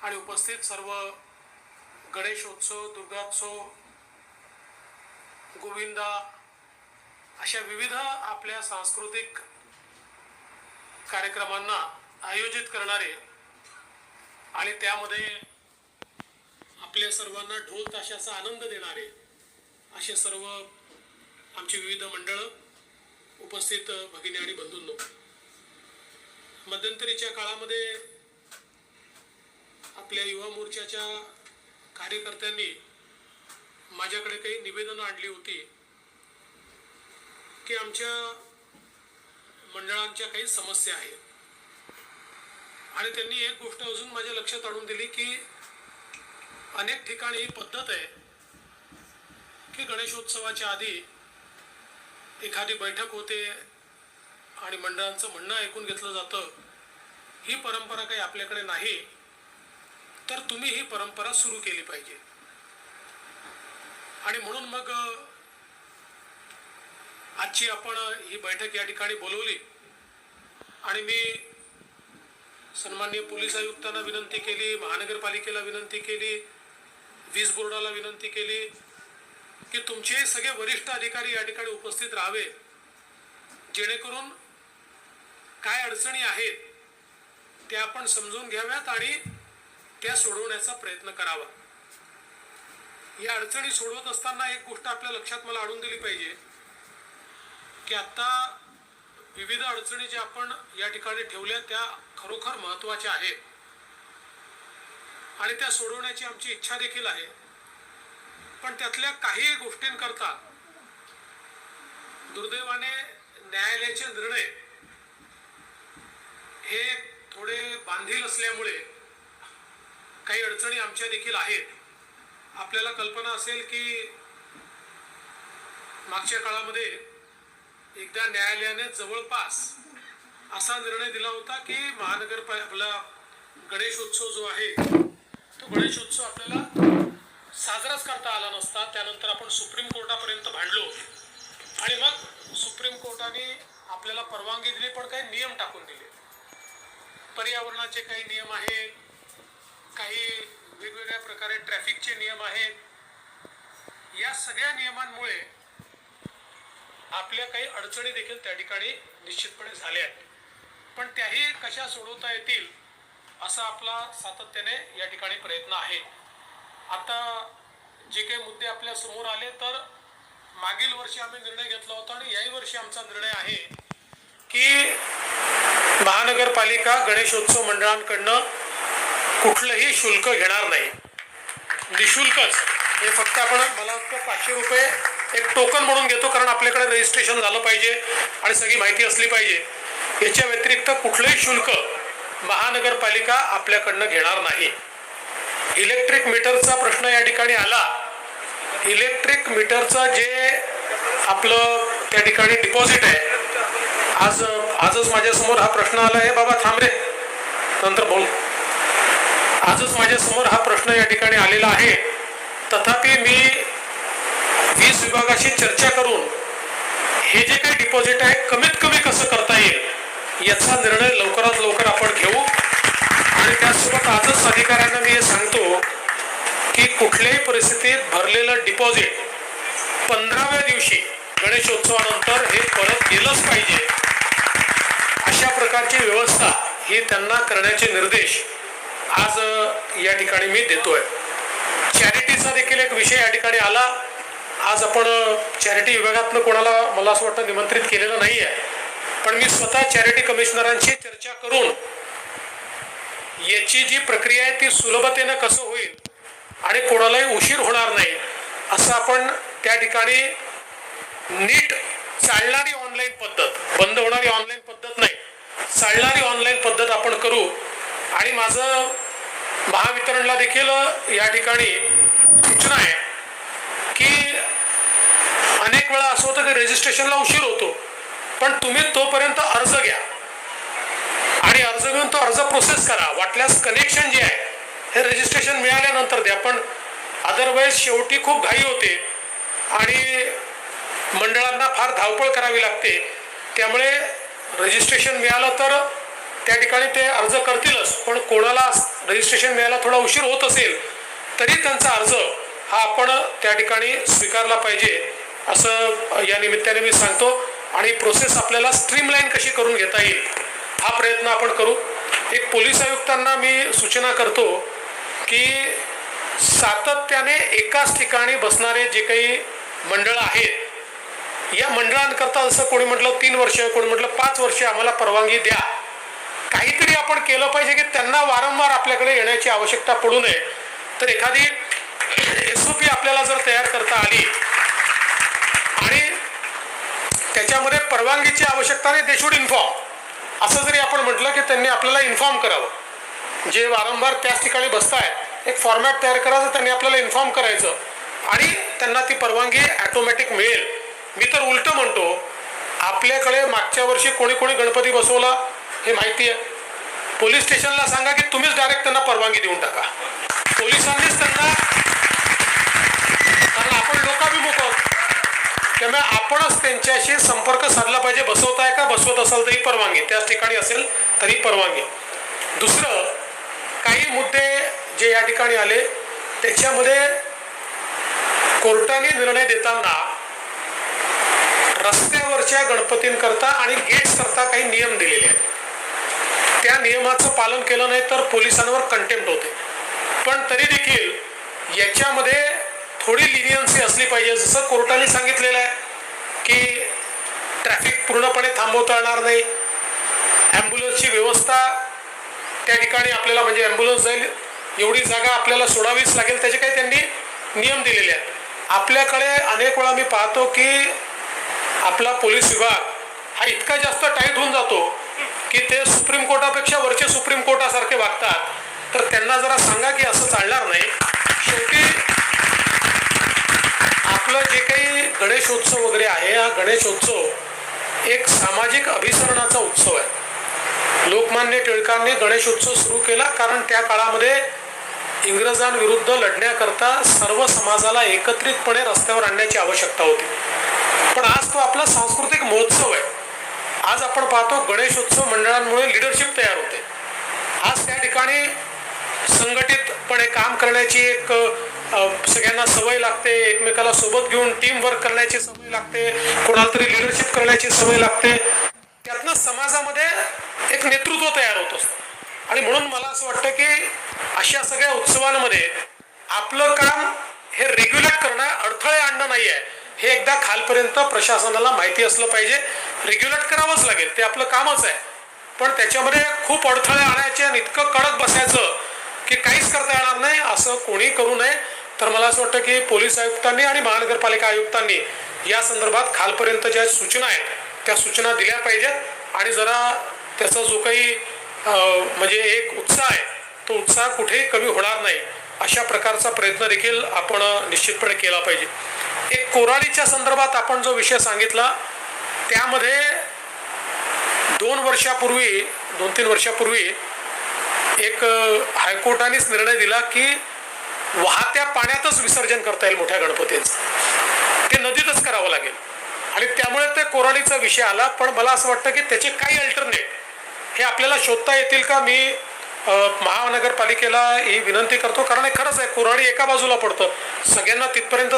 आणि उपस्थित सर्व गणेशोत्सव, दुर्गोत्सव, गोविंदा अशा विविध आपल्या सांस्कृतिक कार्यक्रमांना आयोजित करणारे आणि त्यामध्ये आपल्या सर्वांना ढोल ताशाचा आनंद देणारे असे सर्व आमची विविध मंडळं, उपस्थित भगिनी आणि बंधूंनो, मध्यंतरीच्या काळामध्ये आपल्या युवा मोर्चाच्या कार्यकर्त्यांनी माझ्याकडे काही निवेदनं आणली होती की आमच्या मंडळांच्या काही समस्या आहेत आणि त्यांनी एक गोष्ट अजून माझ्या लक्षात आणून दिली की अनेक ठिकाणी ही पद्धत आहे की गणेशोत्सवाच्या आधी एखादी बैठक होते आणि मंडळांचं म्हणणं ऐकून घेतलं जातं. ही परंपरा काही आपल्याकडे नाही, तर तुम्ही ही परंपरा सुरू केली पाहिजे. आणि म्हणून मग आजची आपण ही बैठक या ठिकाणी बोलवली आणि मी सन्माननीय पोलीस आयुक्तांना विनंती केली, महानगरपालिकेला विनंती केली, वीज बोर्डाला विनंती केली की तुमचे सगळे वरिष्ठ अधिकारी या ठिकाणी उपस्थित राहावे, जेणेकरून काय अडचणी आहेत त्या आपण समजून घ्याव्यात आणि त्या सोडवण्याचा प्रयत्न करावा. या अडचणी सोडवत असताना एक गोष्ट आपल्या लक्षात मला आणून दिली पाहिजे की आता विविध अडचणी ज्या आपण या ठिकाणी ठेवल्या त्या खरोखर महत्त्वाच्या आहेत आणि त्या सोडवण्याची आमची इच्छा देखील आहे. पण त्यातल्या काही गोष्टींकरता दुर्दैवाने न्यायालयाचे निर्णय हे थोडे बांधील असल्यामुळे काही अडचणी आमच्या देखील आहेत. आपल्याला कल्पना असेल की मागच्या काळामध्ये एकदा न्यायालयाने जवळपास असा निर्णय दिला होता की आपला गणेशोत्सव जो आहे तो गणेशोत्सव आपल्याला साजराच करता आला नसता. त्यानंतर आपण सुप्रीम कोर्टापर्यंत भांडलो आणि मग सुप्रीम कोर्टाने आपल्याला परवानगी दिली, पण काही नियम टाकून दिले. पर्यावरणाचे काही नियम आहेत, काही वेगवेगळ्या प्रकारे ट्रॅफिकचे नियम आहेत. या सगळ्या नियमांमुळे आपल्या काही अडचणी देखील त्या ठिकाणी निश्चितपणे झाल्या आहेत, पण त्याही कशा सोडवता येतील असा आपला सातत्याने या ठिकाणी प्रयत्न आहे. आता जे काही मुद्दे आपल्या समोर आले, तर मागील वर्षी आम्ही निर्णय घेतला होता आणि याही वर्षी आमचा निर्णय आहे की महानगरपालिका गणेशोत्सव मंडळांकडनं कुठलंही शुल्क घेणार नाही, निशुल्कच. हे फक्त आपण मला वाटतं 500 रुपये एक टोकन म्हणून घेतो, कारण आपल्याकडे रजिस्ट्रेशन झालं पाहिजे आणि सगळी माहिती असली पाहिजे. याच्या व्यतिरिक्त कुठलंही शुल्क महानगरपालिका आपल्याकडनं घेणार नाही. इलेक्ट्रिक मीटरचा प्रश्न या ठिकाणी आला. इलेक्ट्रिक मीटरचं जे आपलं त्या ठिकाणी डिपॉझिट आहे, आजच माझ्यासमोर हा प्रश्न आला आहे. बाबा थांब रे, नंतर बोल. आजच माझ्यासमोर हा प्रश्न या ठिकाणी आलेला आहे. तथापि मी वीज विभागाशी चर्चा करून हे जे काही डिपॉझिट आहे कमीत कमी कसं करता येईल याचा निर्णय लवकरात लवकर आपण घेऊ. आणि त्यासोबत आजच अधिकाऱ्यांना मी हे सांगतो की कुठल्याही परिस्थितीत भरलेलं डिपॉझिट 15व्या दिवशी गणेशोत्सवानंतर हे परत गेलंच पाहिजे. अशा प्रकारची व्यवस्था ही त्यांना करण्याचे निर्देश आज या ठिकाणी मी देतोय. चॅरिटीचा देखील एक विषय या ठिकाणी आला. आज आपण चॅरिटी विभागातनं कोणाला मला असं वाटतं निमंत्रित केलेलं नाही आहे, पण मी स्वतः चॅरिटी कमिशनरांशी चर्चा करून याची जी प्रक्रिया आहे ती सुलभतेनं कसं होईल आणि कोणालाही उशीर होणार नाही असं आपण त्या ठिकाणी नीट चालणारी ऑनलाईन पद्धत, बंद होणारी ऑनलाईन पद्धत नाही, चालणारी ऑनलाईन पद्धत आपण करू. आणि माझं महावितरणला देखील या ठिकाणी सूचना आहे की अनेक वेळा असं होतं की रजिस्ट्रेशनला उशीर होतो, पण तुम्ही तोपर्यंत अर्ज घ्या आणि अर्ज घेऊन तो अर्ज प्रोसेस करा. वाटल्यास कनेक्शन जे आहे हे रजिस्ट्रेशन मिळाल्यानंतर द्या, पण अदरवाईज शेवटी खूप घाई होते आणि मंडळांना फार धावपळ करावी लागते. त्यामुळे रजिस्ट्रेशन मिळालं तर त्या ठिकाणी ते अर्ज करतीलच, पण कोणाला रजिस्ट्रेशन मिळायला थोडा उशीर होत असेल तरी त्यांचा अर्ज हा आपण त्या ठिकाणी स्वीकारला पाहिजे असं या निमित्ताने मी सांगतो. आणि प्रोसेस आपल्याला स्ट्रीमलाईन कशी करून घेता येईल हा प्रयत्न आपण करू. एक पोलीस आयुक्तांना मी सूचना करतो की सातत्याने एकाच ठिकाणी बसणारे जे काही मंडळ आहेत या मंडळांकरता जसं कोणी म्हटलं 3 वर्ष, कोणी म्हटलं 5 वर्ष आम्हाला परवानगी द्या, काहीतरी आपण केलं पाहिजे की त्यांना वारंवार आपल्याकडे येण्याची आवश्यकता पडू नये. तर एखादी SOP आपल्याला जर तयार करता आली आणि त्याच्यामध्ये परवानगीची आवश्यकता नाही, दे शुड इन्फॉर्म असं जरी आपण म्हटलं की त्यांनी आपल्याला इन्फॉर्म करावं. जे वारंवार त्याच ठिकाणी बसताय एक फॉर्मॅट तयार करायचं, त्यांनी आपल्याला इन्फॉर्म करायचं आणि त्यांना ती परवानगी ॲटोमॅटिक मिळेल. मी तर उलट म्हणतो, आपल्याकडे मागच्या वर्षी कोणी कोणी गणपती बसवला हे माहिती आहे, पोलीस स्टेशनला सांगा की तुम्हीच डायरेक्ट त्यांना परवानगी देऊन टाका, पोलिसांनीच त्यांना, कारण आपण लोकाभिमुख आहोत त्यामुळे आपणच त्यांच्याशी संपर्क साधला पाहिजे. बसवताय का, बसवत असाल तरी परवानगी, त्याच ठिकाणी असेल तरी परवानगी. दुसरं, काही मुद्दे जे या ठिकाणी आले त्याच्यामध्ये कोर्टाने निर्णय देताना रस्त्यावरच्या गणपतींकरता आणि गेट्स करता काही नियम दिलेले आहेत. त्या नियमाचं पालन केलं नाही तर पोलिसांवर कंटेम्प्ट होते. पण तरी देखील याच्यामध्ये थोडी लिनियन्सी असली पाहिजे. जसं कोर्टाने सांगितलेलं आहे की ट्रॅफिक पूर्णपणे थांबवता येणार नाही, ॲम्ब्युलन्सची व्यवस्था त्या ठिकाणी आपल्याला म्हणजे ॲम्ब्युलन्स जाईल एवढी जागा आपल्याला सोडावीच लागेल, त्याचे काही त्यांनी नियम दिलेले आहेत. आपल्याकडे अनेक वेळा मी पाहतो की आपला पोलीस विभाग हा इतका जास्त टाईट होऊन जातो की ते सुप्रीम कोर्टापेक्षा वरचे सुप्रीम कोर्टासारखे वागतात. तर त्यांना जरा सांगा की असं चालणार नाही. शेवटी आपलं जे काही गणेशोत्सव वगैरे आहे हा गणेशोत्सव एक सामाजिक अभिसरणाचा उत्सव आहे. लोकमान्य टिळकांनी गणेशोत्सव सुरू केला कारण त्या काळामध्ये इंग्रजांविरुद्ध लढण्याकरता सर्व समाजाला एकत्रितपणे रस्त्यावर आणण्याची आवश्यकता होती. पण आज तो आपला सांस्कृतिक महोत्सव आहे. आज आपण पाहतो गणेशोत्सव मंडळांमुळे लिडरशिप तयार होते. आज त्या ठिकाणी संघटितपणे काम करण्याची एक सगळ्यांना सवय लागते, एकमेकाला सोबत घेऊन टीम वर्क करण्याची सवय लागते, कोणाला तरी लिडरशिप करण्याची सवय लागते. त्यातनं समाजामध्ये एक नेतृत्व तयार होत असतं. आणि म्हणून मला असं वाटतं की अशा सगळ्या उत्सवांमध्ये आपलं काम हे रेग्युलेट करणं, अडथळे आणणं नाही आहे, हे एकदा खालपर्यंत प्रशासनाला माहिती असलं पाहिजे. रेग्युलेट करावंच लागेल, ते आपलं कामच आहे. पण त्याच्यामध्ये खूप अडथळे आणायचे आणि इतकं कडक बसायचं की काहीच करता येणार नाही असं कोणी करू नये. तर मला असं वाटतं की पोलीस आयुक्तांनी आणि महानगरपालिका आयुक्तांनी या संदर्भात खालपर्यंत ज्या सूचना आहेत त्या सूचना दिल्या पाहिजेत. आणि जरा त्याचा जो काही म्हणजे एक उत्साह आहे तो उत्साह कुठेही कमी होणार नाही अशा प्रकारचा प्रयत्न देखील आपण निश्चितपणे केला पाहिजे. एक कोराडीच्या संदर्भात आपण जो विषय सांगितला त्यामध्ये 2-3 वर्षापूर्वी एक हायकोर्टानेच निर्णय दिला की वाहत्या पाण्यातच विसर्जन करता येईल मोठ्या गणपतींचं, ते नदीतच करावं लागेल. आणि त्यामुळे ते कोराडीचा विषय आला. पण मला असं वाटतं की त्याचे काही अल्टरनेट हे आपल्याला शोधता येतील का. मी महानगरपालिकेला ही विनंती करतो, कारण हे खरंच आहे, कोराडी एका बाजूला पडतं, सगळ्यांना तिथपर्यंत